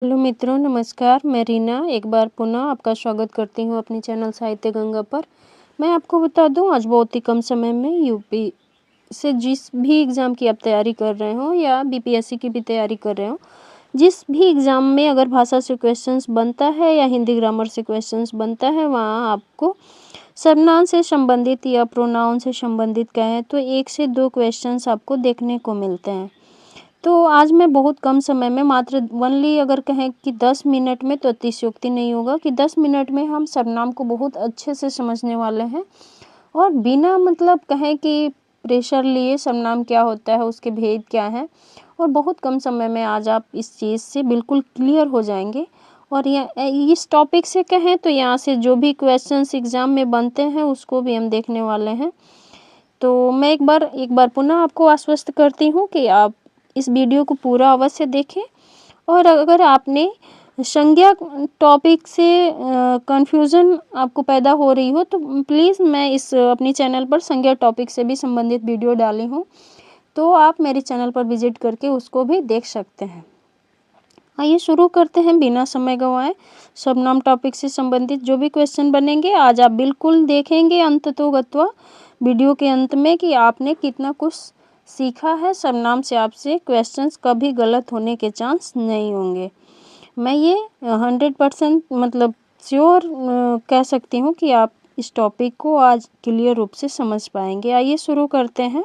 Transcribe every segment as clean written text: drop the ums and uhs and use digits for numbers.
Hello मित्रों, नमस्कार। मैं रीना एक बार पुनः आपका स्वागत करती हूँ अपनी चैनल साहित्य गंगा पर। मैं आपको बता दूँ, आज बहुत ही कम समय में यूपी से जिस भी एग्ज़ाम की आप तैयारी कर रहे हो या बीपीएससी की भी तैयारी कर रहे हो, जिस भी एग्ज़ाम में अगर भाषा से क्वेश्चंस बनता है या हिंदी ग्रामर से क्वेश्चंस बनता है, वहाँ आपको सर्वनाम से संबंधित या प्रोनाउन से संबंधित कहें तो 1 से 2 क्वेश्चंस आपको देखने को मिलते हैं। तो आज मैं बहुत कम समय में मात्र ओनली अगर कहें कि 10 मिनट में, तो अतिशयोक्ति नहीं होगा कि 10 मिनट में हम सर्वनाम को बहुत अच्छे से समझने वाले हैं और बिना मतलब कहें कि प्रेशर लिए सर्वनाम क्या होता है, उसके भेद क्या हैं, और बहुत कम समय में आज आप इस चीज़ से बिल्कुल क्लियर हो जाएंगे। और इस टॉपिक से कहें तो यहाँ से जो भी क्वेश्चंस एग्ज़ाम में बनते हैं उसको भी हम देखने वाले हैं। तो मैं एक बार पुनः आपको आश्वस्त करती हूँ कि आप इस वीडियो को पूरा अवश्य देखें। और अगर आपने संज्ञा टॉपिक से कन्फ्यूज़न आपको पैदा हो रही हो, तो प्लीज़ मैं इस अपनी चैनल पर संज्ञा टॉपिक से भी संबंधित वीडियो डाली हूँ, तो आप मेरे चैनल पर विजिट करके उसको भी देख सकते हैं। आइए शुरू करते हैं बिना समय गंवाए। सर्वनाम टॉपिक से संबंधित जो भी क्वेश्चन बनेंगे आज आप बिल्कुल देखेंगे अंततोगत्वा वीडियो के अंत में कि आपने कितना कुछ सीखा है। सर्वनाम से आपसे क्वेश्चंस कभी गलत होने के चांस नहीं होंगे। मैं ये 100% मतलब श्योर कह सकती हूँ कि आप इस टॉपिक को आज क्लियर रूप से समझ पाएंगे। आइए शुरू करते हैं।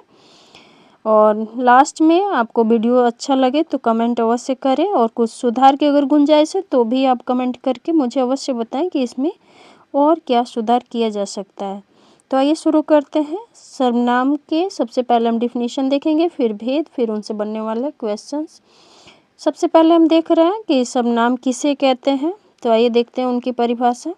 और लास्ट में आपको वीडियो अच्छा लगे तो कमेंट अवश्य करें, और कुछ सुधार की अगर गुंजाइश है तो भी आप कमेंट करके मुझे अवश्य बताएं कि इसमें और क्या सुधार किया जा सकता है। तो आइए शुरू करते हैं। सर्वनाम के सबसे पहले हम डिफिनीशन देखेंगे, फिर भेद, फिर उनसे बनने वाले क्वेश्चंस। सबसे पहले हम देख रहे हैं कि सर्वनाम किसे कहते हैं। तो आइए देखते हैं उनकी परिभाषा।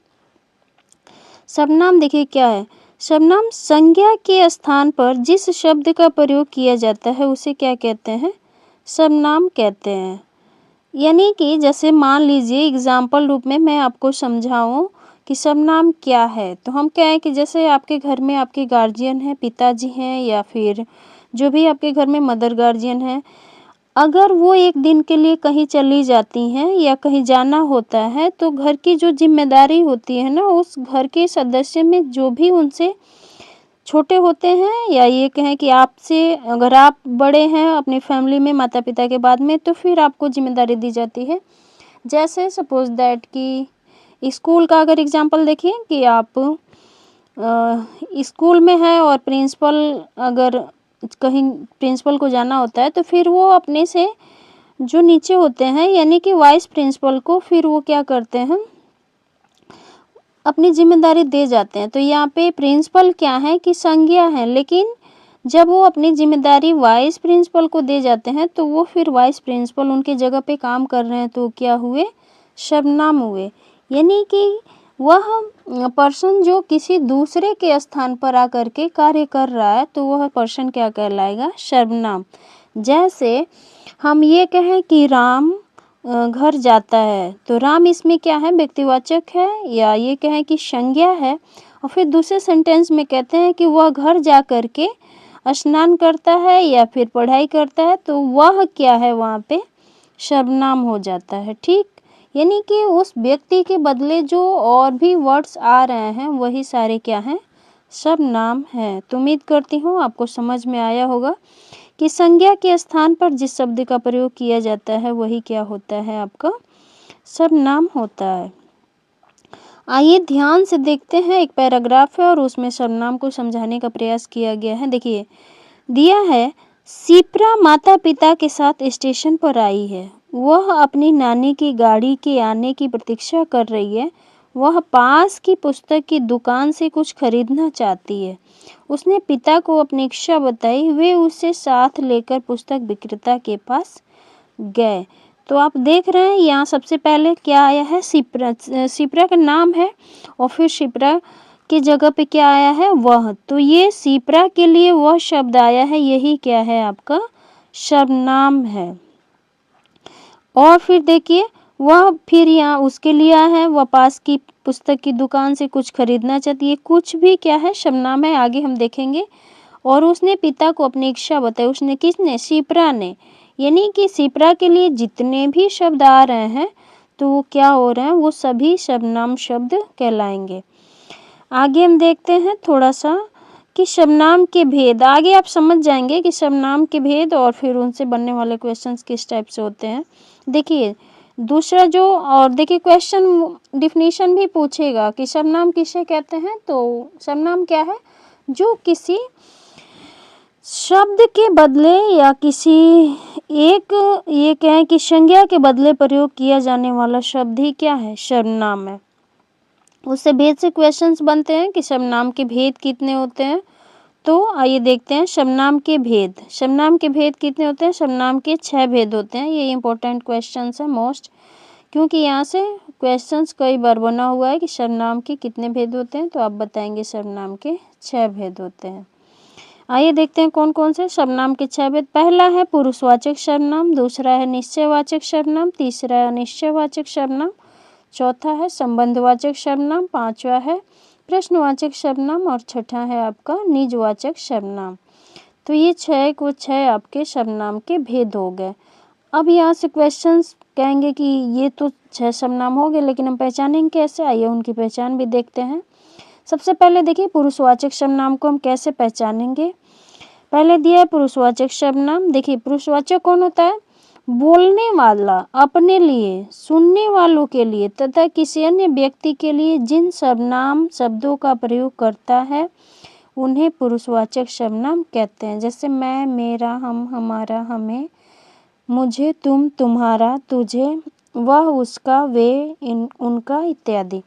सर्वनाम देखिए क्या है। सर्वनाम संज्ञा के स्थान पर जिस शब्द का प्रयोग किया जाता है उसे क्या कहते हैं? सर्वनाम कहते हैं। यानी कि जैसे मान लीजिए एग्जाम्पल रूप में मैं आपको समझाऊं कि सर्वनाम क्या है, तो हम क्या है कि जैसे आपके घर में आपके गार्जियन हैं, पिताजी हैं, या फिर जो भी आपके घर में मदर गार्जियन है, अगर वो एक दिन के लिए कहीं चली जाती हैं या कहीं जाना होता है, तो घर की जो जिम्मेदारी होती है ना, उस घर के सदस्य में जो भी उनसे छोटे होते हैं, या ये कहें कि आपसे अगर आप बड़े हैं अपनी फैमिली में माता पिता के बाद में, तो फिर आपको जिम्मेदारी दी जाती है। जैसे सपोज दैट कि स्कूल का अगर एग्जांपल देखिए कि आप स्कूल में है और प्रिंसिपल अगर कहीं प्रिंसिपल को जाना होता है, तो फिर वो अपने से जो नीचे होते हैं यानी कि वाइस प्रिंसिपल को फिर वो क्या करते हैं, अपनी जिम्मेदारी दे जाते हैं। तो यहाँ पे प्रिंसिपल क्या है कि संज्ञा है, लेकिन जब वो अपनी जिम्मेदारी वाइस प्रिंसिपल को दे जाते हैं तो वो फिर वाइस प्रिंसिपल उनके जगह पे काम कर रहे हैं, तो क्या हुए? सर्वनाम हुए। यानी कि वह पर्सन जो किसी दूसरे के स्थान पर आकर के कार्य कर रहा है, तो वह पर्सन क्या कहलाएगा? सर्वनाम। जैसे हम ये कहें कि राम घर जाता है, तो राम इसमें क्या है? व्यक्तिवाचक है, या ये कहें कि संज्ञा है। और फिर दूसरे सेंटेंस में कहते हैं कि वह घर जा कर के स्नान करता है या फिर पढ़ाई करता है, तो वह क्या है? वहाँ पे सर्वनाम हो जाता है। ठीक, यानी कि उस व्यक्ति के बदले जो और भी वर्ड्स आ रहे हैं वही सारे क्या हैं? सर्वनाम है। तो उम्मीद करती हूँ आपको समझ में आया होगा कि संज्ञा के स्थान पर जिस शब्द का प्रयोग किया जाता है वही क्या होता है? आपका सर्वनाम होता है। आइए ध्यान से देखते हैं, एक पैराग्राफ है और उसमें सर्वनाम को समझाने का प्रयास किया गया है। देखिए दिया है, शिप्रा माता पिता के साथ स्टेशन पर आई है। वह अपनी नानी की गाड़ी के आने की प्रतीक्षा कर रही है। वह पास की पुस्तक की दुकान से कुछ खरीदना चाहती है। उसने पिता को अपनी इच्छा बताई। वे उसे साथ लेकर पुस्तक विक्रेता के पास गए। तो आप देख रहे हैं यहाँ सबसे पहले क्या आया है? शिप्रा। शिप्रा का नाम है और फिर शिप्रा की जगह पे क्या आया है? वह। तो ये शिप्रा के लिए वह शब्द आया है, यही क्या है? आपका सर्वनाम है। और फिर देखिए वह फिर यहाँ उसके लिए आया है, वह पास की पुस्तक की दुकान से कुछ खरीदना चाहती है। कुछ भी क्या है? सर्वनाम है, आगे हम देखेंगे। और उसने पिता को अपनी इच्छा बताई। उसने किसने? शिप्रा ने। यानी कि शिप्रा के लिए जितने भी शब्द आ रहे हैं तो वो क्या हो रहे हैं, वो सभी सर्वनाम शब्द कहलाएंगे। आगे हम देखते हैं थोड़ा सा कि सर्वनाम के भेद। आगे आप समझ जाएंगे कि सर्वनाम के भेद और फिर उनसे बनने वाले क्वेश्चंस किस टाइप से होते हैं। देखिए दूसरा जो, और देखिए क्वेश्चन डिफिनीशन भी पूछेगा कि सर्वनाम किसे कहते हैं। तो सर्वनाम क्या है, जो किसी शब्द के बदले या किसी एक, ये क्या है कि संज्ञा के बदले प्रयोग किया जाने वाला शब्द ही क्या है, सर्वनाम है। उससे भेद से क्वेश्चंस बनते हैं कि सर्वनाम के भेद कितने होते हैं। तो आइए देखते हैं सर्वनाम के भेद। सर्वनाम के भेद कितने होते हैं, सर्वनाम के 6 भेद होते हैं। ये इंपॉर्टेंट क्वेश्चंस है मोस्ट, क्योंकि यहाँ से क्वेश्चंस कई बार बना हुआ है कि सर्वनाम के कितने भेद होते हैं, तो आप बताएंगे सर्वनाम के 6 भेद होते हैं। आइए देखते हैं कौन कौन से सर्वनाम के 6 भेद। पहला है पुरुषवाचक सर्वनाम, दूसरा है निश्चयवाचक सर्वनाम, तीसरा है अनिश्चयवाचक सर्वनाम, चौथा है संबंधवाचक सर्वनाम, पांचवा है प्रश्नवाचक सर्वनाम और छठा है आपका निजवाचक सर्वनाम। तो ये 6 आपके सर्वनाम के भेद हो गए। अब यहाँ से क्वेश्चंस कहेंगे कि ये तो 6 सर्वनाम हो गए, लेकिन हम पहचानेंगे कैसे, आइए उनकी पहचान भी देखते हैं। सबसे पहले देखिए पुरुषवाचक सर्वनाम को हम कैसे पहचानेंगे। पहले दिया है पुरुषवाचक सर्वनाम। देखिए पुरुषवाचक कौन होता है, बोलने वाला अपने लिए, सुनने वालों के लिए तथा किसी अन्य व्यक्ति के लिए जिन सर्वनाम शब्दों का प्रयोग करता है उन्हें पुरुषवाचक सर्वनाम कहते हैं। जैसे मैं, मेरा, हम, हमारा, हमें, मुझे, तुम, तुम्हारा, तुझे, वह, उसका, वे, उनका इत्यादि।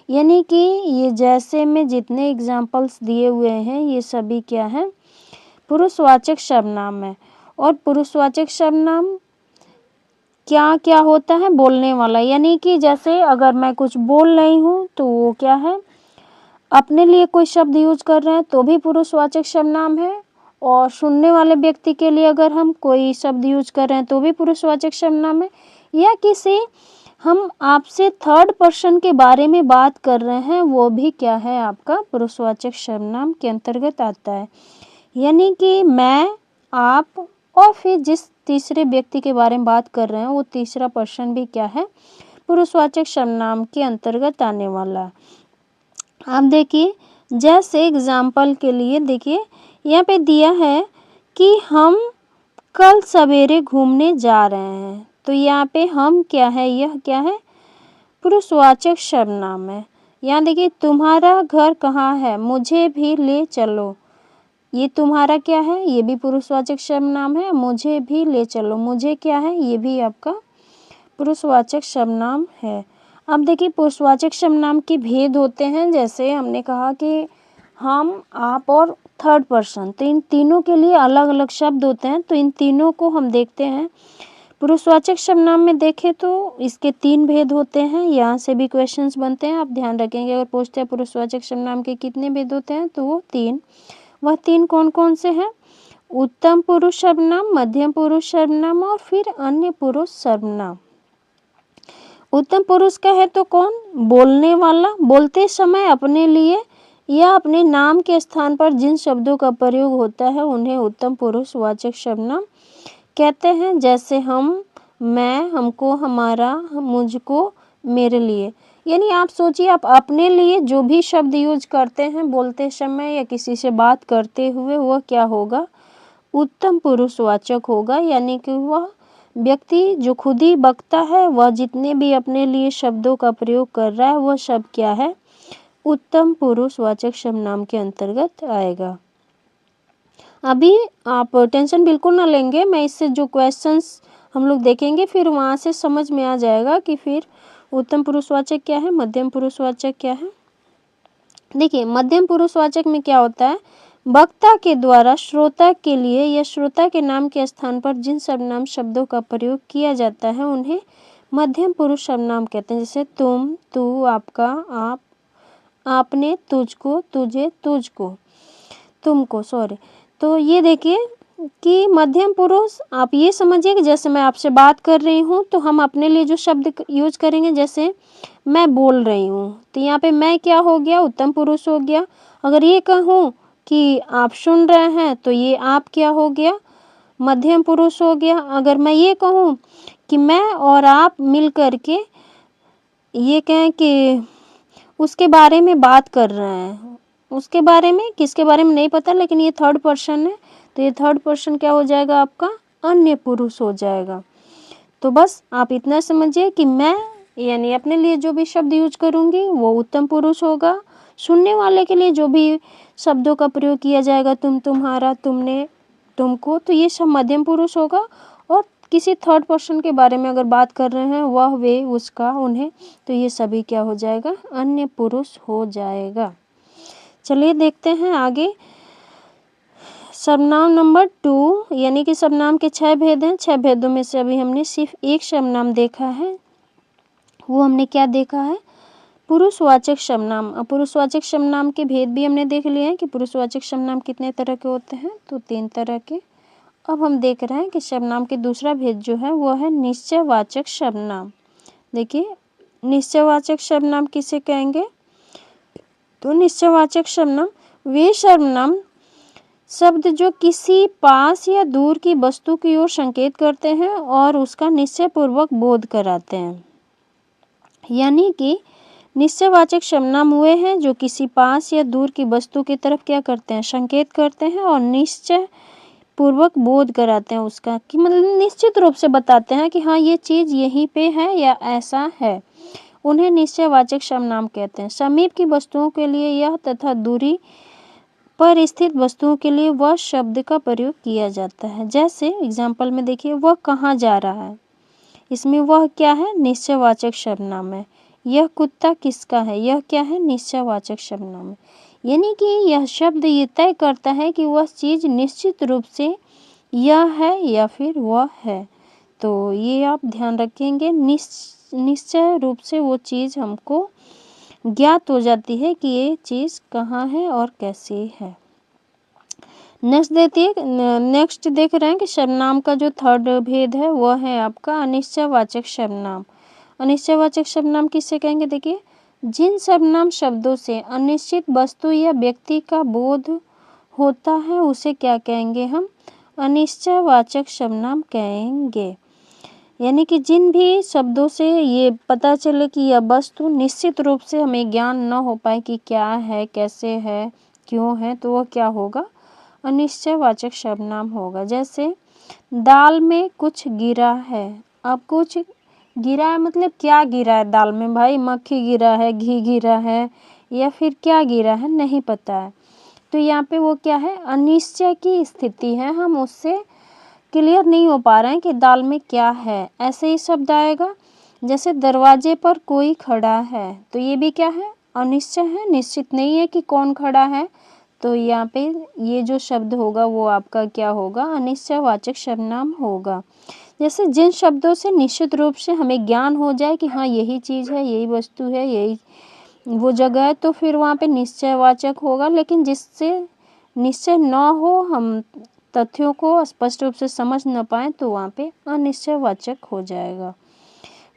यानी कि ये जैसे में जितने एग्जाम्पल्स दिए हुए हैं ये सभी क्या है, पुरुषवाचक सर्वनाम है। और पुरुषवाचक सर्वनाम क्या क्या होता है, बोलने वाला। यानी कि जैसे अगर मैं कुछ बोल रही हूँ तो वो क्या है, अपने लिए कोई शब्द यूज कर रहे हैं तो भी पुरुषवाचक सर्वनाम है, और सुनने वाले व्यक्ति के लिए अगर हम कोई शब्द यूज कर रहे हैं तो भी पुरुषवाचक सर्वनाम है। या किसी हम आपसे थर्ड पर्सन के बारे में बात कर रहे हैं वो भी क्या है, आपका पुरुषवाचक सर्वनाम के अंतर्गत आता है। यानी कि मैं, आप और फिर जिस तीसरे व्यक्ति के बारे में बात कर रहे हैं वो तीसरा पर्सन भी क्या है, पुरुषवाचक सर्वनाम के अंतर्गत आने वाला है। अब देखिए जैसे एग्जाम्पल के लिए देखिए यहाँ पे दिया है कि हम कल सवेरे घूमने जा रहे हैं। तो यहाँ पे हम क्या है, यह क्या है, पुरुषवाचक सर्वनाम है। यहाँ देखिए तुम्हारा घर कहाँ है, मुझे भी ले चलो। ये तुम्हारा क्या है, ये भी पुरुषवाचक सर्वनाम है। मुझे भी ले चलो, मुझे क्या है, ये भी आपका पुरुषवाचक सर्वनाम है। अब देखिए पुरुषवाचक सर्वनाम के भेद होते हैं। जैसे हमने कहा कि हम, आप और थर्ड पर्सन, तो इन तीनों के लिए अलग अलग शब्द होते हैं। तो इन तीनों को हम देखते हैं। पुरुषवाचक सर्वनाम में देखें तो इसके 3 भेद होते हैं। यहाँ से भी क्वेश्चंस बनते हैं, आप ध्यान रखेंगे। अगर पूछते हैं पुरुषवाचक सर्वनाम के कितने भेद होते हैं तो वो 3। वह 3 कौन कौन से हैं, उत्तम पुरुष सर्वनाम, मध्यम पुरुष सर्वनाम और फिर अन्य पुरुष सर्वनाम। उत्तम पुरुष का है तो कौन, बोलने वाला, बोलते समय अपने लिए या अपने नाम के स्थान पर जिन शब्दों का प्रयोग होता है उन्हें उत्तम पुरुष वाचक सर्वनाम कहते हैं। जैसे हम, मैं, हमको, हमारा, मुझको, मेरे लिए। यानी आप सोचिए आप अपने लिए जो भी शब्द यूज करते हैं बोलते समय या किसी से बात करते हुए, वह क्या होगा, उत्तम पुरुषवाचक होगा। यानी कि वह व्यक्ति जो खुद ही बकता है, वह जितने भी अपने लिए शब्दों का प्रयोग कर रहा है वह शब्द क्या है, उत्तम पुरुषवाचक सर्वनाम के अंतर्गत आएगा। अभी आप टेंशन बिल्कुल ना लेंगे, मैं इससे जो क्वेश्चंस हम लोग देखेंगे फिर वहाँ से समझ में आ जाएगा कि फिर उत्तम पुरुषवाचक क्या है, मध्यम पुरुषवाचक क्या है। देखिए मध्यम पुरुषवाचक में क्या होता है, वक्ता के द्वारा श्रोता के लिए या श्रोता के नाम के स्थान पर जिन सर्वनाम शब्दों का प्रयोग किया जाता है उन्हें मध्यम पुरुष सर्वनाम कहते हैं। जैसे तुम, तू, आपका, आप, आपने, तुझको, तुझे, तुझको, तुमको, सॉरी। तो ये देखिए कि मध्यम पुरुष, आप ये समझिए कि जैसे मैं आपसे बात कर रही हूँ तो हम अपने लिए जो शब्द यूज करेंगे, जैसे मैं बोल रही हूँ तो यहाँ पे मैं क्या हो गया, उत्तम पुरुष हो गया। अगर ये कहूँ कि आप सुन रहे हैं तो ये आप क्या हो गया, मध्यम पुरुष हो गया। अगर मैं ये कहूँ कि मैं और आप मिल कर के ये कहें कि उसके बारे में बात कर रहे हैं। उसके बारे में, किसके बारे में नहीं पता, लेकिन ये थर्ड पर्सन है, तो ये थर्ड पर्सन क्या हो जाएगा आपका, अन्य पुरुष हो जाएगा। तो बस आप इतना समझिए कि मैं यानी अपने लिए जो भी शब्द यूज करूंगी वो उत्तम पुरुष होगा। सुनने वाले के लिए जो भी शब्दों का प्रयोग किया जाएगा, तुम, तुम्हारा, तुमने, तुमको, तो ये सब मध्यम पुरुष होगा। और किसी थर्ड पर्सन के बारे में अगर बात कर रहे हैं, वह, वे, उसका, उन्हें, तो ये सभी क्या हो जाएगा, अन्य पुरुष हो जाएगा। चलिए देखते हैं आगे। सर्वनाम नंबर 2, यानी कि सर्वनाम के 6 भेद हैं। 6 भेदों में से अभी हमने सिर्फ एक सर्वनाम देखा है। वो हमने क्या देखा है, पुरुषवाचक सर्वनाम। अब पुरुषवाचक सर्वनाम के भेद भी हमने देख लिए हैं कि पुरुषवाचक सर्वनाम कितने तरह के होते हैं, तो 3 तरह के। अब हम देख रहे हैं कि सर्वनाम के दूसरा भेद जो है वो है निश्चयवाचक सर्वनाम। देखिए, निश्चयवाचक सर्वनाम किसे कहेंगे, तो निश्चयवाचक सर्वनाम वे सर्वनाम शब्द जो किसी पास या दूर की वस्तु की ओर संकेत करते हैं और उसका निश्चय पूर्वक बोध कराते हैं। यानी कि निश्चयवाचक सर्वनाम हुए हैं जो किसी पास या दूर की वस्तु की तरफ क्या करते हैं, संकेत करते हैं और निश्चय पूर्वक बोध कराते हैं उसका, कि मतलब निश्चित रूप से बताते हैं कि हाँ ये चीज यहीं पे है या ऐसा है। उन्हें निश्चयवाचक सर्वनाम कहते हैं। समीप की वस्तुओं के लिए यह तथा दूरी पर स्थित वस्तुओं के लिए वह शब्द का प्रयोग किया जाता है। जैसे एग्जाम्पल में देखिए, वह कहाँ जा रहा है, इसमें वह क्या है, निश्चयवाचक सर्वनाम है। यह कुत्ता किसका है, यह क्या है, निश्चयवाचक सर्वनाम है। यानी कि यह शब्द ये तय करता है कि वह चीज निश्चित रूप से यह है या फिर वह है। तो ये आप ध्यान रखेंगे, निश्चय रूप से वो चीज हमको ज्ञात हो जाती है कि ये चीज कहाँ है और कैसी है। नेक्स्ट देख रहे हैं कि सर्वनाम का जो थर्ड भेद है वह है आपका अनिश्चयवाचक सर्वनाम। अनिश्चयवाचक सर्वनाम किससे कहेंगे, देखिए, जिन सर्वनाम शब्दों से अनिश्चित वस्तु या व्यक्ति का बोध होता है उसे क्या कहेंगे, हम अनिश्चयवाचक सर्वनाम कहेंगे। यानी कि जिन भी शब्दों से ये पता चले कि यह वस्तु निश्चित रूप से हमें ज्ञान न हो पाए कि क्या है, कैसे है, क्यों है, तो वह क्या होगा, अनिश्चयवाचक सर्वनाम होगा। जैसे दाल में कुछ गिरा है। अब कुछ गिरा है मतलब क्या गिरा है दाल में, भाई मक्खी गिरा है, घी गिरा है, या फिर क्या गिरा है, नहीं पता है। तो यहाँ पे वो क्या है, अनिश्चय की स्थिति है, हम उससे क्लियर नहीं हो पा रहे हैं कि दाल में क्या है, ऐसे ही शब्द आएगा। जैसे दरवाजे पर कोई खड़ा है, तो ये भी क्या है, अनिश्चय है, निश्चित नहीं है कि कौन खड़ा है। तो यहाँ पे ये जो शब्द होगा वो आपका क्या होगा, अनिश्चयवाचक सर्वनाम होगा। जैसे जिन शब्दों से निश्चित रूप से हमें ज्ञान हो जाए कि हाँ यही चीज़ है, यही वस्तु है, यही वो जगह है, तो फिर वहाँ पे निश्चयवाचक होगा। लेकिन जिससे निश्चय न हो, हम तथ्यों को स्पष्ट रूप से समझ न पाए, तो वहाँ पे अनिश्चयवाचक हो जाएगा।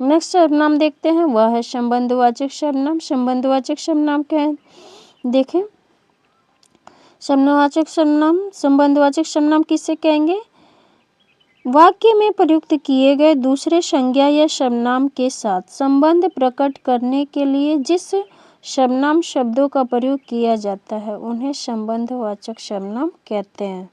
नेक्स्ट सर्वनाम देखते हैं, वह है संबंधवाचक सर्वनाम। संबंधवाचक सर्वनाम क्या है, देखें, संबंधवाचक सर्वनाम किससे कहेंगे, वाक्य में प्रयुक्त किए गए दूसरे संज्ञा या सर्वनाम के साथ संबंध प्रकट करने के लिए जिस सर्वनाम शब्दों का प्रयोग किया जाता है उन्हें संबंधवाचक सर्वनाम कहते हैं।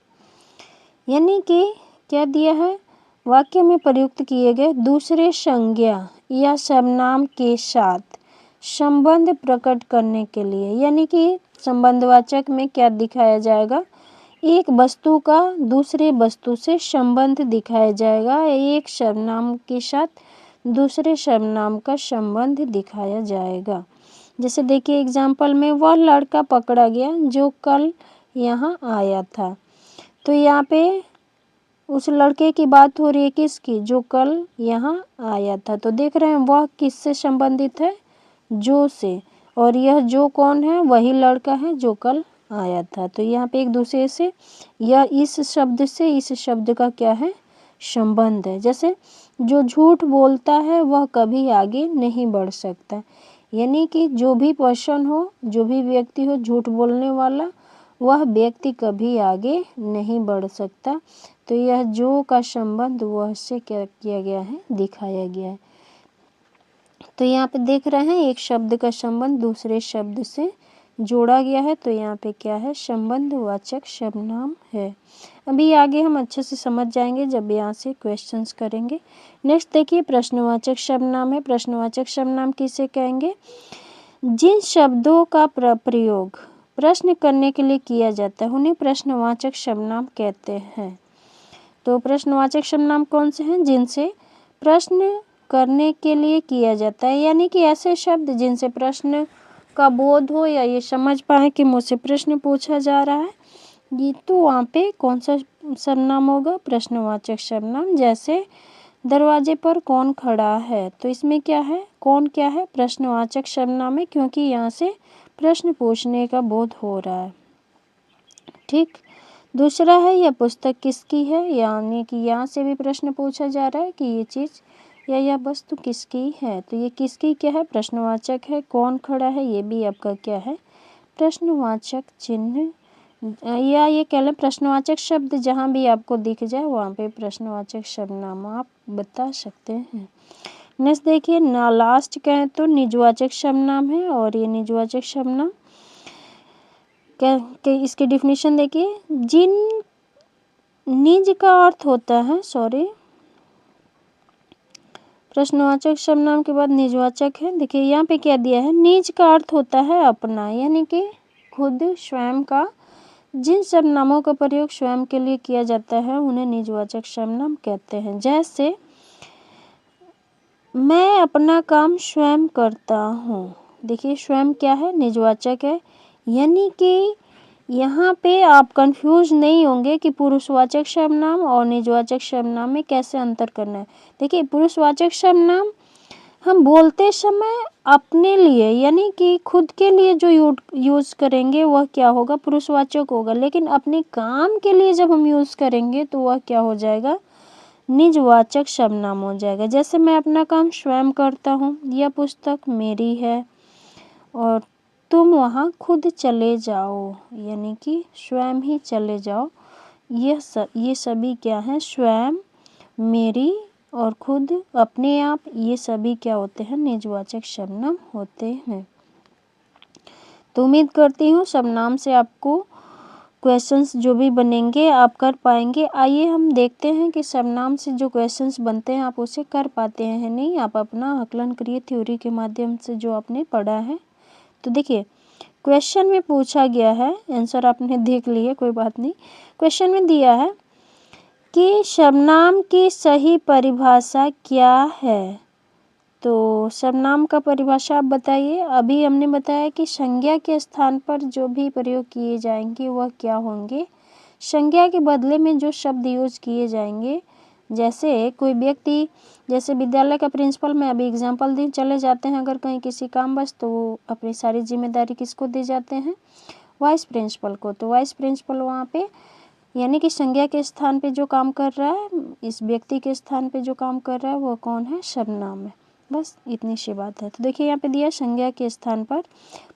यानी कि क्या दिया है, वाक्य में प्रयुक्त किए गए दूसरे संज्ञा या सर्वनाम के साथ संबंध प्रकट करने के लिए, यानी कि संबंधवाचक में क्या दिखाया जाएगा, एक वस्तु का दूसरे वस्तु से संबंध दिखाया जाएगा, एक सर्वनाम के साथ दूसरे सर्वनाम का संबंध दिखाया जाएगा। जैसे देखिए एग्जाम्पल में, वह लड़का पकड़ा गया जो कल यहाँ आया था। तो यहाँ पे उस लड़के की बात हो रही है, किसकी, जो कल यहाँ आया था। तो देख रहे हैं वह किससे संबंधित है, जो से, और यह जो कौन है, वही लड़का है जो कल आया था। तो यहाँ पे एक दूसरे से या इस शब्द से इस शब्द का क्या है, संबंध है। जैसे जो झूठ बोलता है वह कभी आगे नहीं बढ़ सकता। यानी कि जो भी पर्सन हो, जो भी व्यक्ति हो झूठ बोलने वाला, वह व्यक्ति कभी आगे नहीं बढ़ सकता। तो यह जो का संबंध वह से क्या किया गया है, दिखाया गया है। तो यहाँ पे देख रहे हैं एक शब्द का संबंध दूसरे शब्द से जोड़ा गया है, तो यहाँ पे क्या है, संबंधवाचक सर्वनाम है। अभी आगे हम अच्छे से समझ जाएंगे जब यहाँ से क्वेश्चंस करेंगे। नेक्स्ट देखिए प्रश्नवाचक सर्वनाम है। प्रश्नवाचक सर्वनाम किसे कहेंगे, जिन शब्दों का प्रयोग प्रश्न करने के लिए किया जाता है उन्हें प्रश्नवाचक सर्वनाम कहते हैं। तो प्रश्नवाचक सर्वनाम कौन से हैं, जिनसे प्रश्न करने के लिए किया जाता है, यानी कि ऐसे शब्द जिनसे प्रश्न का बोध हो या ये समझ पाए कि मुझसे प्रश्न पूछा जा रहा है, ये तो वहाँ पे कौन सा सर्वनाम होगा, प्रश्नवाचक सर्वनाम। जैसे दरवाजे पर कौन खड़ा है, तो इसमें क्या है, कौन क्या है, प्रश्नवाचक सर्वनाम है, क्योंकि यहाँ से प्रश्न पूछने का बोध हो रहा है। ठीक। दूसरा है यह पुस्तक किसकी है, यानी कि यहाँ से भी प्रश्न पूछा जा रहा है कि ये चीज़ या यह वस्तु किसकी है, तो ये किसकी क्या है, प्रश्नवाचक है। कौन खड़ा है, ये भी आपका क्या है, प्रश्नवाचक चिन्ह, या ये कह लें प्रश्नवाचक शब्द जहाँ भी आपको दिख जाए वहाँ पे प्रश्नवाचक सर्वनाम आप बता सकते हैं। नेक्स्ट देखिए ना, लास्ट कहें तो निजवाचक सर्वनाम है, और ये निजवाचक सर्वनाम क्या, इसकी डिफिनीशन देखिए, जिन निज का अर्थ होता है, प्रश्नवाचक सर्वनाम के बाद निजवाचक है। देखिए यहाँ पे क्या दिया है, निज का अर्थ होता है अपना, यानी कि खुद स्वयं का। जिन सर्वनामों का प्रयोग स्वयं के लिए किया जाता है उन्हें निजवाचक सर्वनाम कहते हैं। जैसे मैं अपना काम स्वयं करता हूँ, देखिए स्वयं क्या है, निजवाचक है, यानी कि यहाँ पे आप कंफ्यूज नहीं होंगे कि पुरुषवाचक सर्वनाम और निजवाचक सर्वनाम में कैसे अंतर करना है। देखिए पुरुषवाचक सर्वनाम हम बोलते समय अपने लिए यानी कि खुद के लिए जो यूज़ करेंगे वह क्या होगा, पुरुषवाचक होगा, लेकिन अपने काम के लिए जब हम यूज़ करेंगे तो वह क्या हो जाएगा, निजवाचक सर्वनाम हो जाएगा। जैसे मैं अपना काम स्वयं करता हूँ, यह पुस्तक मेरी है, और तुम वहाँ खुद चले जाओ, यानी कि स्वयं ही चले जाओ। ये सभी क्या हैं, स्वयं, मेरी और खुद, अपने आप, ये सभी क्या होते हैं, निजवाचक सर्वनाम होते हैं। तो उम्मीद करती हूँ सर्वनाम से आपको क्वेश्चंस जो भी बनेंगे आप कर पाएंगे। आइए हम देखते हैं कि सर्वनाम से जो क्वेश्चंस बनते हैं आप उसे कर पाते हैं नहीं, आप अपना आकलन करिए थ्योरी के माध्यम से जो आपने पढ़ा है। तो देखिए क्वेश्चन में पूछा गया है, आंसर आपने देख लिया, कोई बात नहीं। क्वेश्चन में दिया है कि सर्वनाम की सही परिभाषा क्या है, तो सर्वनाम का परिभाषा आप बताइए। अभी हमने बताया कि संज्ञा के स्थान पर जो भी प्रयोग किए जाएंगे वह क्या होंगे, संज्ञा के बदले में जो शब्द यूज किए जाएंगे। जैसे कोई व्यक्ति, जैसे विद्यालय का प्रिंसिपल, मैं अभी एग्जांपल दी, चले जाते हैं अगर कहीं किसी काम बस, तो वो अपनी सारी जिम्मेदारी किसको दे जाते हैं, वाइस प्रिंसिपल को। तो वाइस प्रिंसिपल वहाँ पे यानी कि संज्ञा के स्थान पे जो काम कर रहा है, इस व्यक्ति के स्थान पे जो काम कर रहा है वो कौन है, सर्वनाम है। बस इतनी सी बात है। तो देखिए यहाँ पे दिया संज्ञा के स्थान पर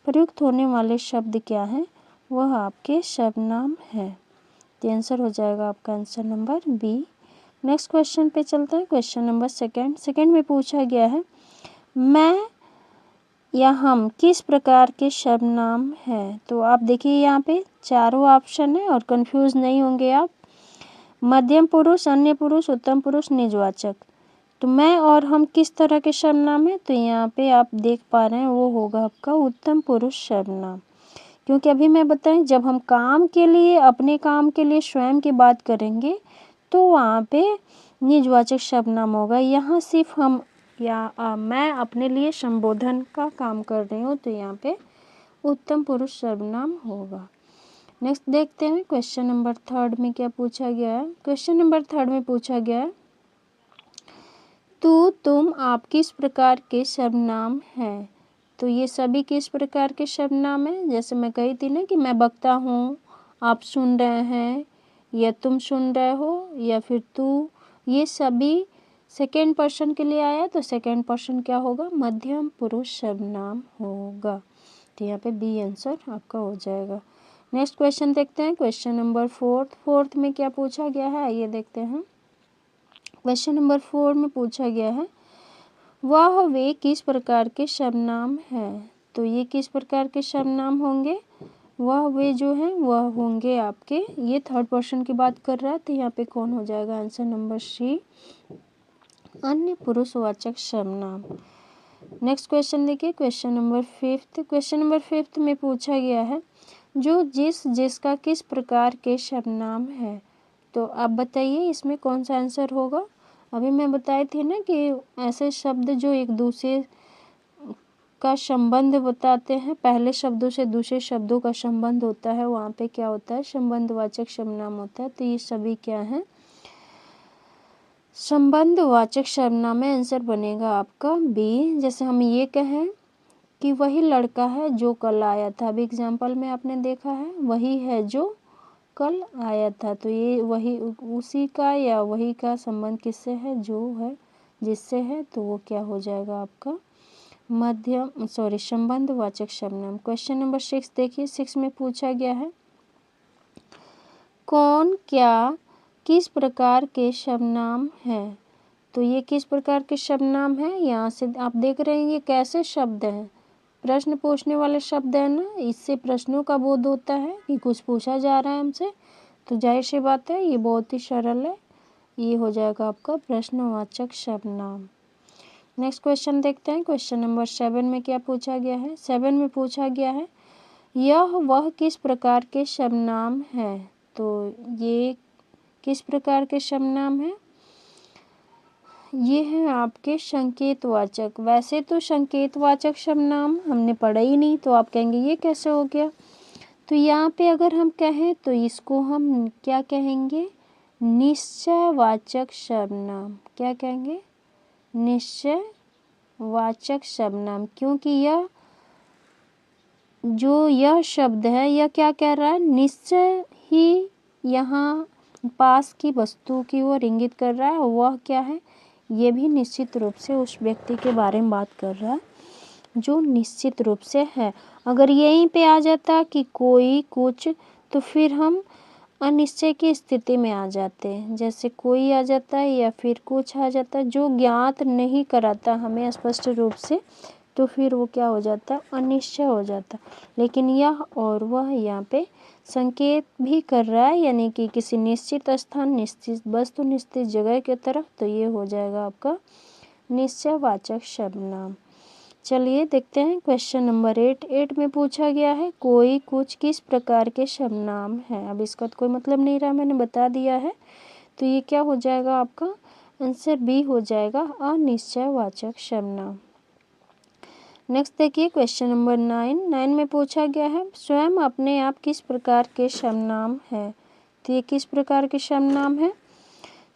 प्रयुक्त होने वाले शब्द क्या है, वह आपके सर्वनाम है। तो आंसर हो जाएगा आपका answer number B. Next question पे चलते हैं, क्वेश्चन नंबर सेकंड में पूछा गया है, मैं या हम किस प्रकार के सर्वनाम है। तो आप देखिए यहाँ पे चारों ऑप्शन है और कंफ्यूज नहीं होंगे आप। मध्यम पुरुष, अन्य पुरुष, उत्तम पुरुष, निजवाचक। तो मैं और हम किस तरह के सर्वनाम है, तो यहाँ पे आप देख पा रहे हैं वो होगा आपका उत्तम पुरुष सर्वनाम। क्योंकि अभी मैं बताएं जब हम काम के लिए, अपने काम के लिए स्वयं की बात करेंगे तो वहाँ पे निजवाचक सर्वनाम होगा। यहाँ सिर्फ हम मैं अपने लिए संबोधन का काम कर रही हूँ, तो यहाँ पे उत्तम पुरुष सर्वनाम होगा। नेक्स्ट देखते हैं क्वेश्चन नंबर 3 में क्या पूछा गया है। क्वेश्चन नंबर 3 में पूछा गया है, तू, तुम, आप किस प्रकार के सर्वनाम हैं। तो ये सभी किस प्रकार के सर्वनाम हैं, जैसे मैं कही थी ना कि मैं बकता हूँ, आप सुन रहे हैं, या तुम सुन रहे हो, या फिर तू, ये सभी सेकेंड पर्सन के लिए आया, तो सेकेंड पर्सन क्या होगा, मध्यम पुरुष सर्वनाम होगा। तो यहाँ पे बी आंसर आपका हो जाएगा। नेक्स्ट क्वेश्चन देखते हैं, क्वेश्चन नंबर फोर्थ में क्या पूछा गया है, आइए देखते हैं। क्वेश्चन नंबर 4 में पूछा गया है वह वे किस प्रकार के सर्वनाम हैं। तो ये किस प्रकार के सर्वनाम होंगे, वह वे जो हैं वह होंगे आपके, ये थर्ड पर्सन की बात कर रहा है, तो यहाँ पे कौन हो जाएगा, आंसर नंबर सी, अन्य पुरुषवाचक सर्वनाम। नेक्स्ट क्वेश्चन देखिए, क्वेश्चन नंबर 5। क्वेश्चन नंबर 5 में पूछा गया है जो जिस जिसका किस प्रकार के सर्वनाम है। तो आप बताइए इसमें कौन सा आंसर होगा। अभी मैं बताई थी ना कि ऐसे शब्द जो एक दूसरे का संबंध बताते हैं, पहले शब्दों से दूसरे शब्दों का संबंध होता है, वहाँ पे क्या होता है, संबंधवाचक सर्वनाम होता है। तो ये सभी क्या है, संबंधवाचक सर्वनाम में आंसर बनेगा आपका बी। जैसे हम ये कहें कि वही लड़का है जो कल आया था, अभी एग्जाम्पल में आपने देखा है वही है जो कल आया था, तो ये वही उसी का या वही का संबंध किससे है, जो है जिससे है, तो वो क्या हो जाएगा आपका संबंधवाचक सर्वनाम। क्वेश्चन नंबर 6 देखिए, 6 में पूछा गया है कौन क्या किस प्रकार के सर्वनाम है। तो ये किस प्रकार के सर्वनाम है, यहाँ से आप देख रहे हैं ये कैसे शब्द हैं, प्रश्न पूछने वाले शब्द है ना, इससे प्रश्नों का बोध होता है कि कुछ पूछा जा रहा है हमसे, तो जाहिर सी बात है ये बहुत ही सरल है, ये हो जाएगा आपका प्रश्नवाचक सर्वनाम। नेक्स्ट क्वेश्चन देखते हैं, क्वेश्चन नंबर 7 में क्या पूछा गया है। 7 में पूछा गया है यह वह किस प्रकार के सर्वनाम है। तो ये किस प्रकार के सर्वनाम है, ये है आपके संकेतवाचक। वैसे तो संकेतवाचक सर्वनाम हमने पढ़ा ही नहीं, तो आप कहेंगे ये कैसे हो गया। तो यहाँ पे अगर हम कहें तो इसको हम क्या कहेंगे, निश्चयवाचक सर्वनाम। क्या कहेंगे, निश्चयवाचक सर्वनाम, क्योंकि यह जो यह शब्द है यह क्या कह रहा है, निश्चय ही यहाँ पास की वस्तु की ओर इंगित कर रहा है, वह क्या है, ये भी निश्चित रूप से उस व्यक्ति के बारे में बात कर रहा है जो निश्चित रूप से है। अगर यहीं पे आ जाता कि कोई कुछ, तो फिर हम अनिश्चय की स्थिति में आ जाते हैं, जैसे कोई आ जाता है या फिर कुछ आ जाता है जो ज्ञात नहीं कराता हमें स्पष्ट रूप से, तो फिर वो क्या हो जाता है, अनिश्चय हो जाता। लेकिन यह और वह यहाँ पे संकेत भी कर रहा है, यानी कि किसी निश्चित स्थान, निश्चित वस्तु, निश्चित जगह की तरफ, तो ये हो जाएगा आपका निश्चयवाचक सर्वनाम। चलिए देखते हैं क्वेश्चन नंबर 8 में पूछा गया है कोई कुछ किस प्रकार के सर्वनाम है। अब इसका तो कोई मतलब नहीं रहा, मैंने बता दिया है, तो ये क्या हो जाएगा आपका आंसर बी हो जाएगा, अनिश्चयवाचक सर्वनाम। नेक्स्ट देखिए क्वेश्चन नंबर 9 में पूछा गया है स्वयं अपने आप किस प्रकार के सर्वनाम है। तो ये किस प्रकार के सर्वनाम है,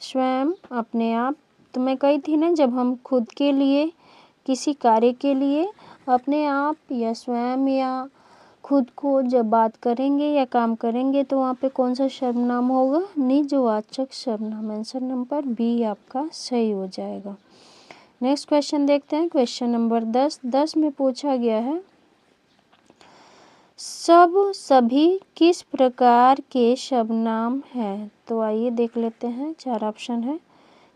स्वयं अपने आप। तो मैं कही थी ना, जब हम खुद के लिए किसी कार्य के लिए अपने आप या स्वयं या खुद को जब बात करेंगे या काम करेंगे, तो वहाँ पे कौन सा सर्वनाम होगा, निजवाचक सर्वनाम। आंसर नंबर बी आपका सही हो जाएगा। नेक्स्ट क्वेश्चन देखते हैं, क्वेश्चन नंबर 10 में पूछा गया है सब सभी किस प्रकार के सर्वनाम है। तो आइए देख लेते हैं, 4 ऑप्शन है।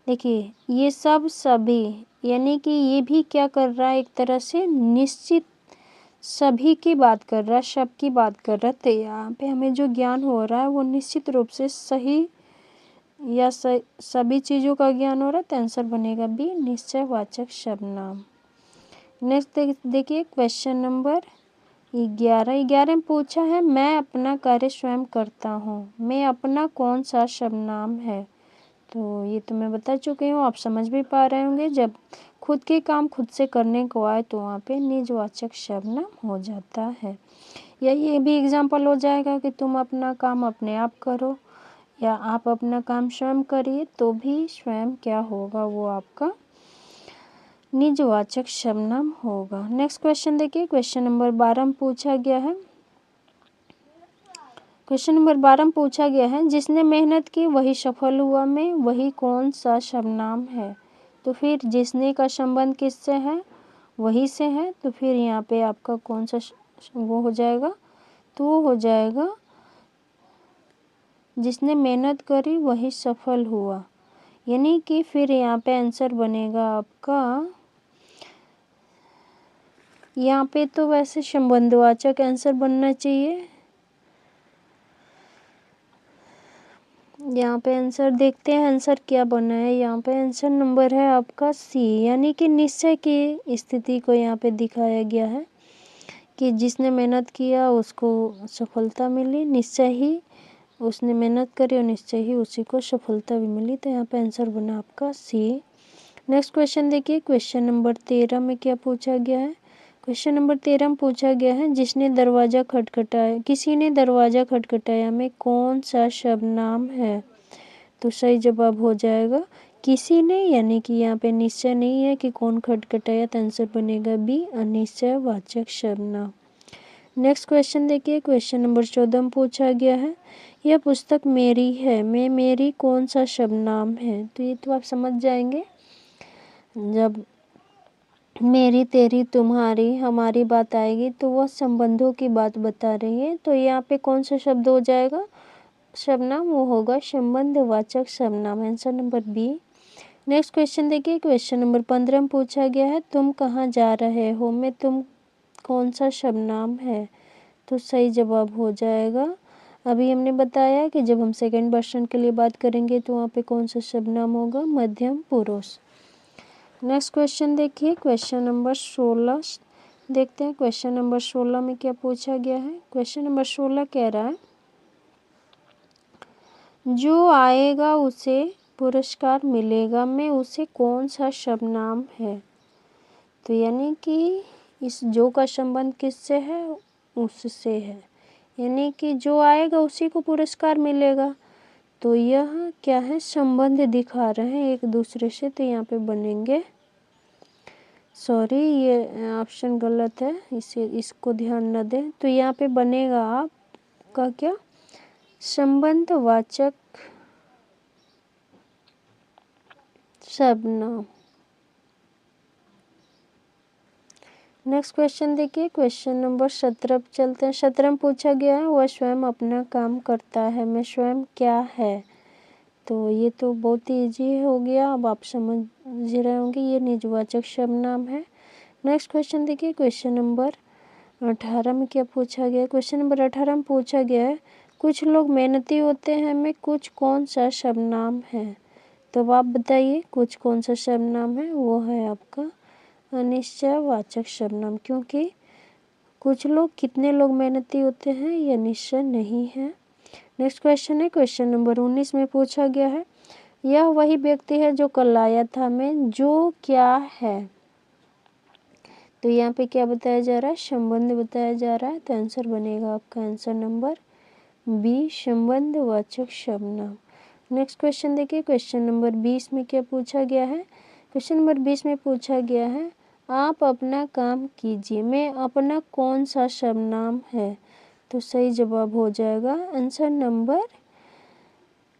देखिए ये सब सभी, यानी कि ये भी क्या कर रहा है, एक तरह से निश्चित सभी की बात कर रहा है, सब की बात कर रहा है। तो यहाँ पे हमें जो ज्ञान हो रहा है वो निश्चित रूप से सही या सभी चीज़ों का ज्ञान हो रहा है, तो आंसर बनेगा बी, निश्चयवाचक सर्वनाम। नेक्स्ट देखिए क्वेश्चन नंबर 11 में पूछा है मैं अपना कार्य स्वयं करता हूँ, मैं अपना कौन सा सर्वनाम है। तो ये तो मैं बता चुकी हूँ, आप समझ भी पा रहे होंगे, जब खुद के काम खुद से करने को आए तो वहाँ पे निजवाचक सर्वनाम हो जाता है। या ये भी एग्जाम्पल हो जाएगा कि तुम अपना काम अपने आप करो या आप अपना काम स्वयं करिए, तो भी स्वयं क्या होगा, वो आपका निजवाचक सर्वनाम होगा। नेक्स्ट क्वेश्चन देखिए, क्वेश्चन नंबर 12 में पूछा गया है जिसने मेहनत की वही सफल हुआ, में वही कौन सा सर्वनाम है। तो फिर जिसने का संबंध किससे है, वही से है, तो फिर यहाँ पे आपका कौन सा वो हो जाएगा, तो वो हो जाएगा जिसने मेहनत करी वही सफल हुआ। यानी कि फिर यहाँ पे आंसर बनेगा आपका, यहाँ पे तो वैसे संबंधवाचक आंसर बनना चाहिए। यहाँ पे आंसर देखते हैं, आंसर क्या बना है। यहाँ पे आंसर नंबर है आपका सी, यानी कि निश्चय की स्थिति को यहाँ पे दिखाया गया है कि जिसने मेहनत किया उसको सफलता मिली, निश्चय ही उसने मेहनत करी और निश्चय ही उसी को सफलता भी मिली। तो यहाँ पे आंसर बना आपका सी। नेक्स्ट क्वेश्चन देखिए, क्वेश्चन नंबर 13 में क्या पूछा गया है। क्वेश्चन नंबर 13 में पूछा गया है, जिसने दरवाजा खटखटाया, किसी ने दरवाजा खटखटाया में कौन सा सर्वनाम है। तो सही जवाब हो जाएगा किसी ने, यानी कि यहाँ पे निश्चय नहीं है कि कौन खटखटाया, तो आंसर बनेगा बी, अनिश्चयवाचक सर्वनाम। नेक्स्ट क्वेश्चन देखिए, क्वेश्चन नंबर 14 में पूछा गया है, यह पुस्तक मेरी है में मेरी कौन सा सर्वनाम है। तो ये तो आप समझ जाएंगे, जब मेरी, तेरी, तुम्हारी, हमारी बात आएगी तो वह संबंधों की बात बता रही है। तो यहाँ पे कौन सा शब्द हो जाएगा सर्वनाम, वो होगा संबंधवाचक सर्वनाम, answer number B. Next question देखिए, क्वेश्चन नंबर 15 में पूछा गया है, तुम कहाँ जा रहे हो में तुम कौन सा सर्वनाम है। तो सही जवाब हो जाएगा, अभी हमने बताया कि जब हम सेकंड पर्सन के लिए बात करेंगे तो वहाँ पे कौन सा सर्वनाम होगा, मध्यम पुरुष। नेक्स्ट क्वेश्चन देखिए, क्वेश्चन नंबर 16 देखते हैं। क्वेश्चन नंबर 16 में क्या पूछा गया है। क्वेश्चन नंबर 16 कह रहा है, जो आएगा उसे पुरस्कार मिलेगा में उसे कौन सा सर्वनाम है। तो यानी कि इस जो का संबंध किससे है, उससे है, यानी कि जो आएगा उसी को पुरस्कार मिलेगा। तो यह क्या है, संबंध दिखा रहे हैं एक दूसरे से। तो यहाँ पे बनेंगे, सॉरी ये ऑप्शन गलत है, इसको ध्यान न दें। तो यहाँ पे बनेगा आपका क्या, संबंधवाचक सर्वनाम। नेक्स्ट क्वेश्चन देखिए, क्वेश्चन नंबर 17 पे चलते हैं। 17 में पूछा गया है, वह स्वयं अपना काम करता है में स्वयं क्या है। तो ये तो बहुत ही ईजी हो गया, अब आप समझ रहे होंगे, ये निजवाचक सर्वनाम है। नेक्स्ट क्वेश्चन देखिए, क्वेश्चन नंबर 18 में क्या पूछा गया है। क्वेश्चन नंबर 18 में पूछा गया है, कुछ लोग मेहनती होते हैं में कुछ कौन सा सर्वनाम है। तो आप बताइए कुछ कौन सा सर्वनाम है, वो है आपका अनिश्चयवाचक सर्वनाम, क्योंकि कुछ लोग, कितने लोग मेहनती होते हैं यह निश्चय नहीं है। नेक्स्ट क्वेश्चन है, क्वेश्चन नंबर 19 में पूछा गया है, यह वही व्यक्ति है जो कल आया था में जो क्या है। तो यहाँ पे क्या बताया जा रहा है, संबंध बताया जा रहा है। तो आंसर बनेगा आपका आंसर नंबर बी, संबंधवाचक सर्वनाम। नेक्स्ट क्वेश्चन देखिए, क्वेश्चन नंबर 20 में क्या पूछा गया है। क्वेश्चन नंबर 20 में पूछा गया है, आप अपना काम कीजिए में अपना कौन सा सर्वनाम है। तो सही जवाब हो जाएगा आंसर नंबर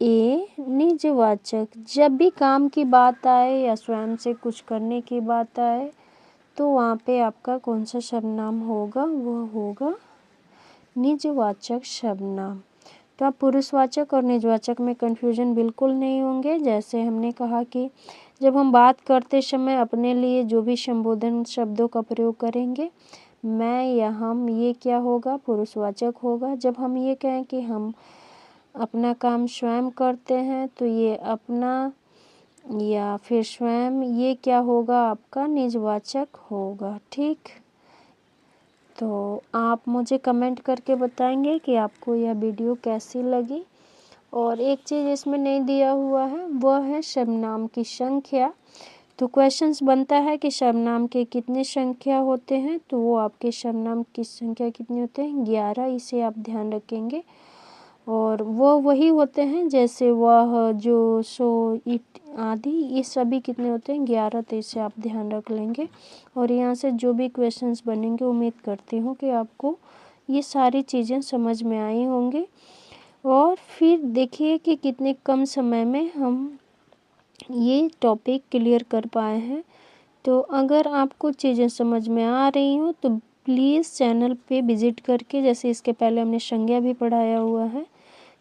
ए, निजवाचक। जब भी काम की बात आए या स्वयं से कुछ करने की बात आए तो वहाँ पे आपका कौन सा सर्वनाम होगा, वह होगा निजवाचक सर्वनाम। तो आप पुरुषवाचक और निजवाचक में कन्फ्यूजन बिल्कुल नहीं होंगे। जैसे हमने कहा कि जब हम बात करते समय अपने लिए जो भी संबोधन शब्दों का प्रयोग करेंगे, मैं या हम, ये क्या होगा, पुरुषवाचक होगा। जब हम ये कहें कि हम अपना काम स्वयं करते हैं तो ये अपना या फिर स्वयं, ये क्या होगा, आपका निजवाचक होगा। ठीक, तो आप मुझे कमेंट करके बताएंगे कि आपको यह वीडियो कैसी लगी। और एक चीज़ इसमें नहीं दिया हुआ है, वह है सर्वनाम की संख्या। तो क्वेश्चंस बनता है कि सर्वनाम के कितने संख्या होते हैं। तो वो आपके सर्वनाम की संख्या कितनी होते हैं, 11, इसे आप ध्यान रखेंगे। और वो वही होते हैं जैसे वह, जो, सो, इट आदि, ये सभी कितने होते हैं, 11। तो इसे आप ध्यान रख लेंगे। और यहाँ से जो भी क्वेश्चंस बनेंगे उम्मीद करती हूँ कि आपको ये सारी चीज़ें समझ में आई होंगी। और फिर देखिए कि कितने कम समय में हम ये टॉपिक क्लियर कर पाए हैं। तो अगर आपको चीज़ें समझ में आ रही हो तो प्लीज़ चैनल पे विज़िट करके, जैसे इसके पहले हमने संज्ञा भी पढ़ाया हुआ है,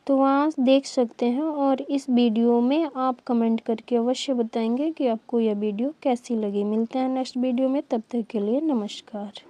तो वहाँ देख सकते हैं और इस वीडियो में आप कमेंट करके अवश्य बताएंगे कि आपको यह वीडियो कैसी लगी। मिलते हैं नेक्स्ट वीडियो में, तब तक के लिए नमस्कार।